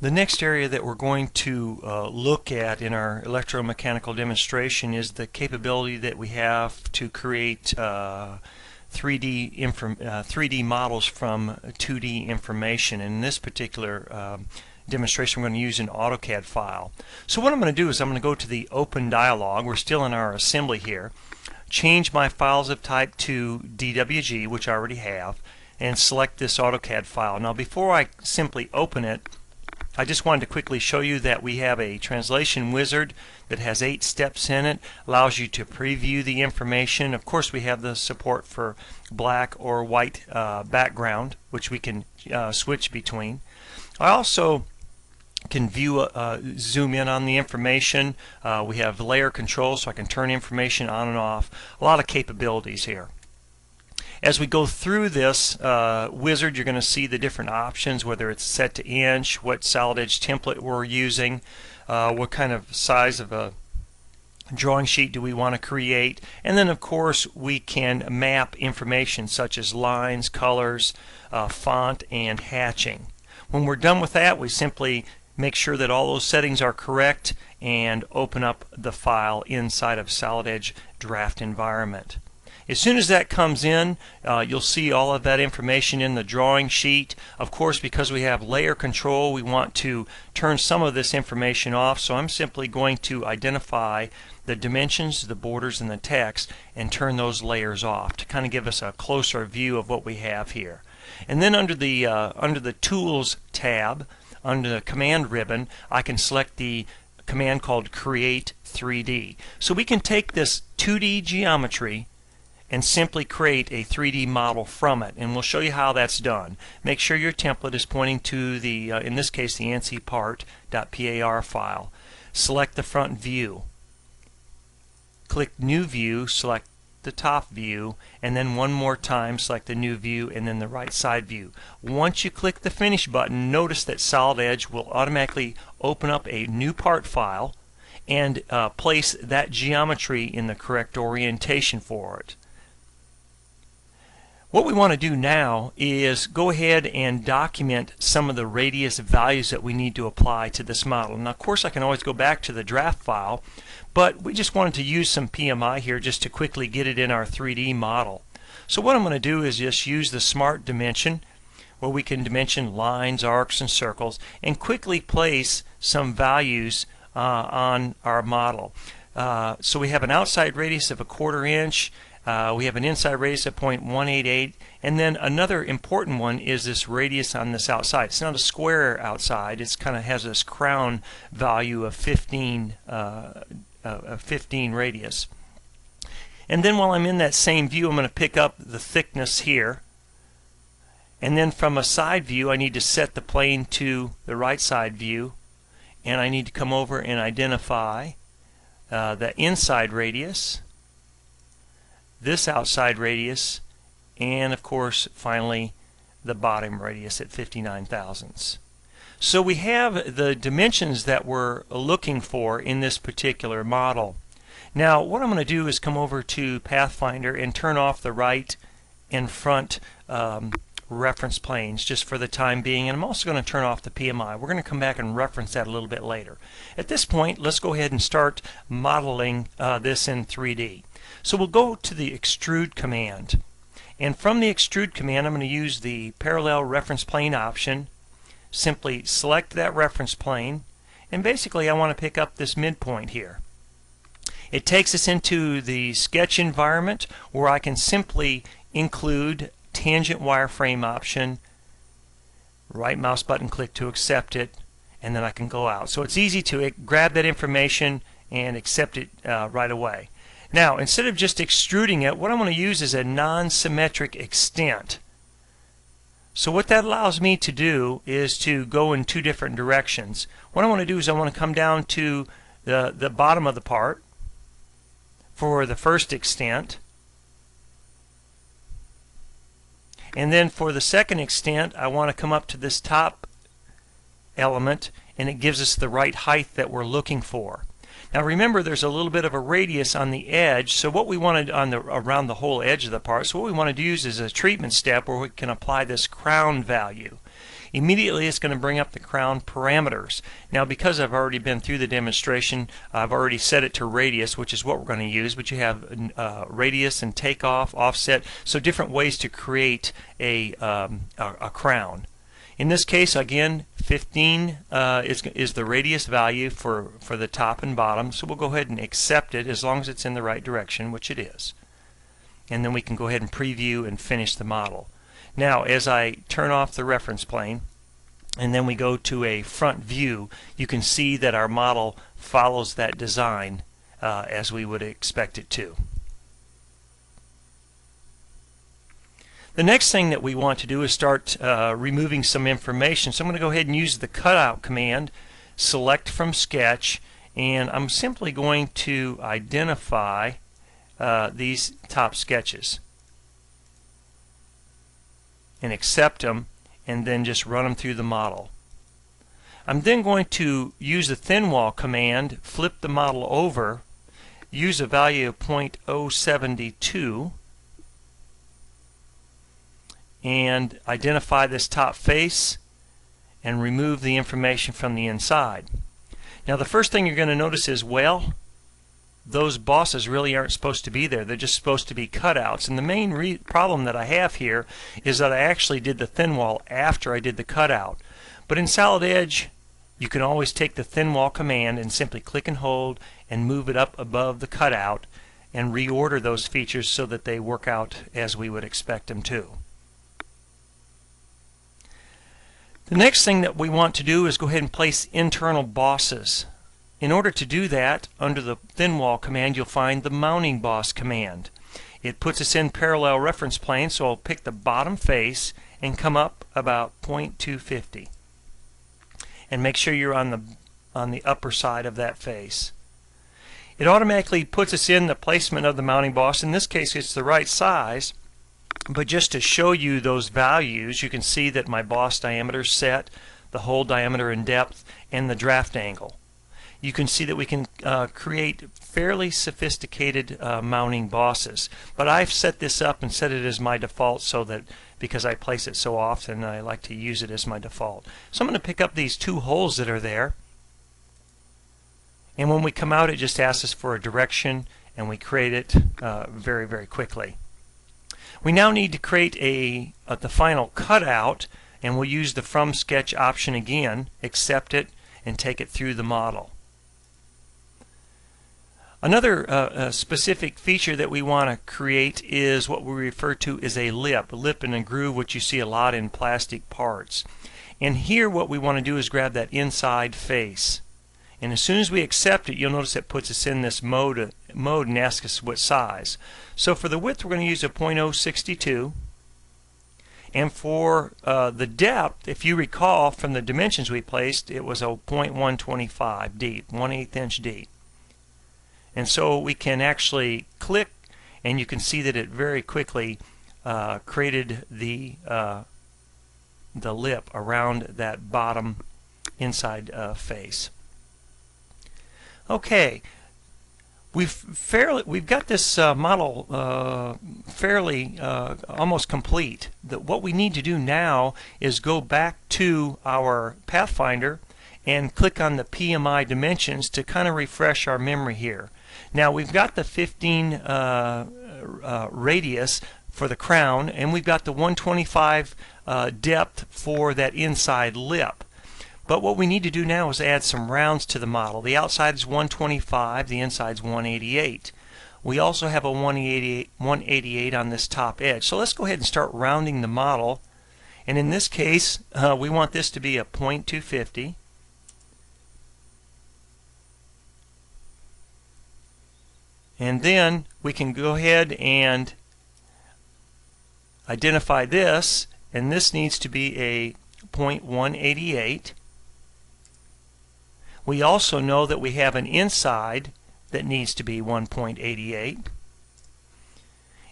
The next area that we're going to look at in our electromechanical demonstration is the capability that we have to create 3D models from 2D information. In this particular demonstration, we're going to use an AutoCAD file. So what I'm going to do is I'm going to go to the Open dialog. We're still in our assembly here. Change my files of type to DWG, which I already have, and select this AutoCAD file. Now before I simply open it, I just wanted to quickly show you that we have a translation wizard that has 8 steps in it, allows you to preview the information. Of course, we have the support for black or white background, which we can switch between. I also can view, zoom in on the information. We have layer control, so I can turn information on and off. A lot of capabilities here. As we go through this wizard, you're going to see the different options, whether it's set to inch, what solid edge template we're using, what kind of size of a drawing sheet do we want to create, and then of course we can map information such as lines, colors, font, and hatching. When we're done with that, we simply make sure that all those settings are correct and open up the file inside of Solid Edge Draft Environment. As soon as that comes in, you'll see all of that information in the drawing sheet. Of course, because we have layer control, we want to turn some of this information off, so I'm simply going to identify the dimensions, the borders, and the text and turn those layers off to kind of give us a closer view of what we have here. And then under the Tools tab, under the Command ribbon, I can select the command called Create 3D. So we can take this 2D geometry and simply create a 3D model from it, and we'll show you how that's done. Make sure your template is pointing to the, in this case, the ANSI part.par file. Select the front view. Click New View, select the top view, and then one more time select the new view and then the right side view. Once you click the Finish button, notice that Solid Edge will automatically open up a new part file and place that geometry in the correct orientation for it. What we want to do now is go ahead and document some of the radius values that we need to apply to this model. Now, of course, I can always go back to the draft file, but we just wanted to use some PMI here just to quickly get it in our 3D model. So what I'm going to do is just use the Smart Dimension, where we can dimension lines, arcs, and circles, and quickly place some values on our model. So we have an outside radius of 1/4 inch. We have an inside radius of 0.188, and then another important one is this radius on this outside. It's not a square outside. It's kind of has this crown value of 15 radius. And then while I'm in that same view, I'm going to pick up the thickness here. And then from a side view, I need to set the plane to the right side view, and I need to come over and identify the inside radius, this outside radius, and of course finally the bottom radius at 59 thousandths. So we have the dimensions that we're looking for in this particular model. Now what I'm going to do is come over to Pathfinder and turn off the right and front reference planes just for the time being, and I'm also going to turn off the PMI. We're going to come back and reference that a little bit later. At this point, let's go ahead and start modeling this in 3D. So we'll go to the Extrude command, and from the Extrude command I'm going to use the Parallel Reference Plane option. Simply select that reference plane, and basically I want to pick up this midpoint here. It takes us into the sketch environment where I can simply include tangent wireframe option, right mouse button click to accept it, and then I can go out. So it's easy to grab that information and accept it right away. Now, instead of just extruding it, what I'm going to use is a non-symmetric extent. So what that allows me to do is to go in 2 different directions. What I want to do is I want to come down to the bottom of the part for the first extent, and then for the second extent I want to come up to this top element, and it gives us the right height that we're looking for. Now remember, there's a little bit of a radius on the edge, so what we wanted around the whole edge of the part, so what we want to use is a treatment step where we can apply this crown value. immediately it's going to bring up the crown parameters. Now, because I've already been through the demonstration, I've already set it to radius, which is what we're going to use, but you have radius and takeoff, offset, so different ways to create a crown. In this case, again, 15 is the radius value for the top and bottom, so we'll go ahead and accept it as long as it's in the right direction, which it is. And then we can go ahead and preview and finish the model. Now, as I turn off the reference plane and then we go to a front view, you can see that our model follows that design as we would expect it to. The next thing that we want to do is start removing some information. So I'm going to go ahead and use the cutout command, select from sketch, and I'm simply going to identify these top sketches and accept them, and then just run them through the model. I'm then going to use the thin wall command, flip the model over, use a value of 0.072, and identify this top face and remove the information from the inside. Now, the first thing you're going to notice is, well, those bosses really aren't supposed to be there. They're just supposed to be cutouts. And the main problem that I have here is that I actually did the thin wall after I did the cutout. But in Solid Edge, you can always take the thin wall command and simply click and hold and move it up above the cutout and reorder those features so that they work out as we would expect them to. The next thing that we want to do is go ahead and place internal bosses. In order to do that, under the thin wall command, you'll find the mounting boss command. It puts us in parallel reference plane, so I'll pick the bottom face and come up about 0.250. And make sure you're on the upper side of that face. It automatically puts us in the placement of the mounting boss. In this case, it's the right size. But just to show you those values, you can see that my boss diameter is set, the hole diameter and depth, and the draft angle. You can see that we can create fairly sophisticated mounting bosses. But I've set this up and set it as my default so that because I place it so often, I like to use it as my default. So I'm going to pick up these two holes that are there. And when we come out, it just asks us for a direction, and we create it very, very quickly. We now need to create the final cutout, and we'll use the From Sketch option again, accept it, and take it through the model. Another specific feature that we want to create is what we refer to as a lip and a groove, which you see a lot in plastic parts. And here what we want to do is grab that inside face. And as soon as we accept it, you'll notice it puts us in this mode and asks us what size. So for the width, we're going to use a 0.062. And for the depth, if you recall from the dimensions we placed, it was a 0.125 deep, 1/8 inch deep. And so we can actually click, and you can see that it very quickly created the lip around that bottom inside face. Okay, we've got this model fairly almost complete. What we need to do now is go back to our Pathfinder and click on the PMI dimensions to kind of refresh our memory here. Now we've got the 15 radius for the crown, and we've got the 125 depth for that inside lip. But what we need to do now is add some rounds to the model. The outside is 125, the inside is 188. We also have a 188 on this top edge. So let's go ahead and start rounding the model. And in this case, we want this to be a 0.250. And then we can go ahead and identify this, and this needs to be a 0.188. We also know that we have an inside that needs to be 1.88.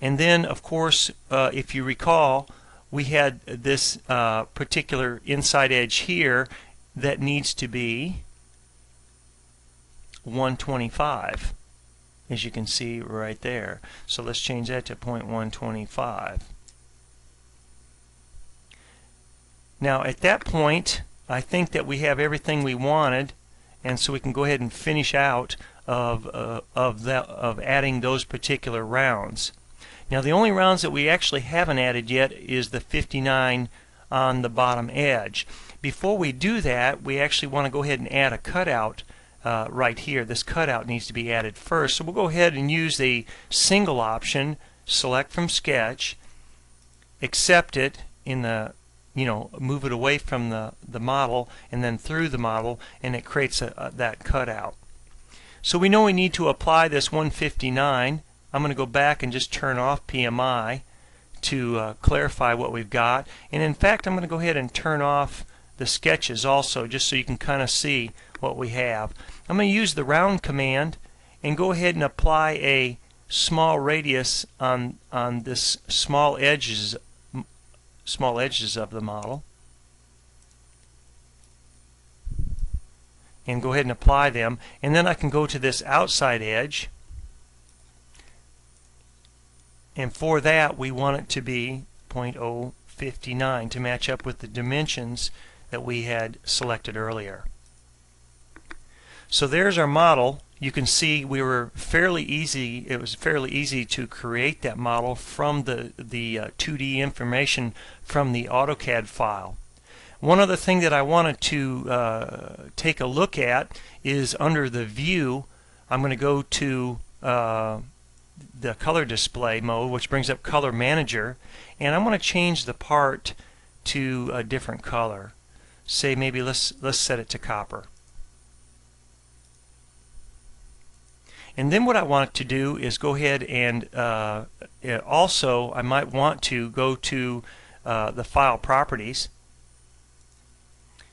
And then, of course, if you recall, we had this particular inside edge here that needs to be 125. As you can see right there. So let's change that to 0.125. Now at that point I think that we have everything we wanted, and so we can go ahead and finish out of adding those particular rounds. Now the only rounds that we actually haven't added yet is the 59 on the bottom edge. Before we do that, we actually want to go ahead and add a cutout right here. This cutout needs to be added first. So we'll go ahead and use the single option, select from sketch, accept it in the, move it away from the model and then through the model, and it creates that cutout. So we know we need to apply this 159. I'm going to go back and just turn off PMI to clarify what we've got. And in fact, I'm going to go ahead and turn off the sketches also, just so you can kind of see what we have. I'm going to use the round command and go ahead and apply a small radius on this small edges of the model, and go ahead and apply them. And then I can go to this outside edge, and for that we want it to be 0.059 to match up with the dimensions that we had selected earlier. So there's our model. You can see it was fairly easy to create that model from the 2D information from the AutoCAD file. One other thing that I wanted to take a look at is under the view. I'm going to go to the color display mode, which brings up Color Manager, and I'm going to change the part to a different color. Say maybe let's set it to copper. And then what I want to do is go ahead and also I might want to go to the file properties,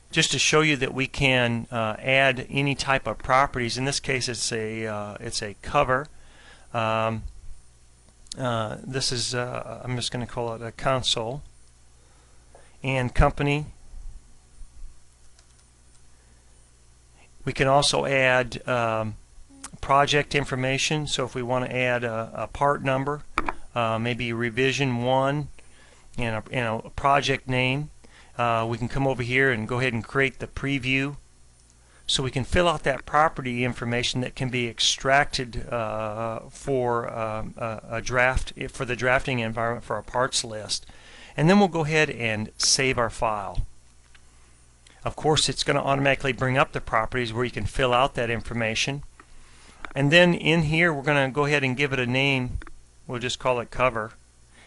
just to show you that we can add any type of properties. In this case it's a cover. This is I'm just going to call it a console, and company. We can also add project information, so if we want to add a part number, maybe revision 1 and a project name, we can come over here and go ahead and create the preview, so we can fill out that property information that can be extracted for a draft, for the drafting environment for a parts list. And then we'll go ahead and save our file. Of course, it's going to automatically bring up the properties where you can fill out that information. And then in here we're going to go ahead and give it a name. We'll just call it cover,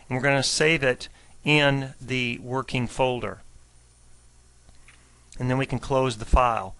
and we're going to save it in the working folder, and then we can close the file.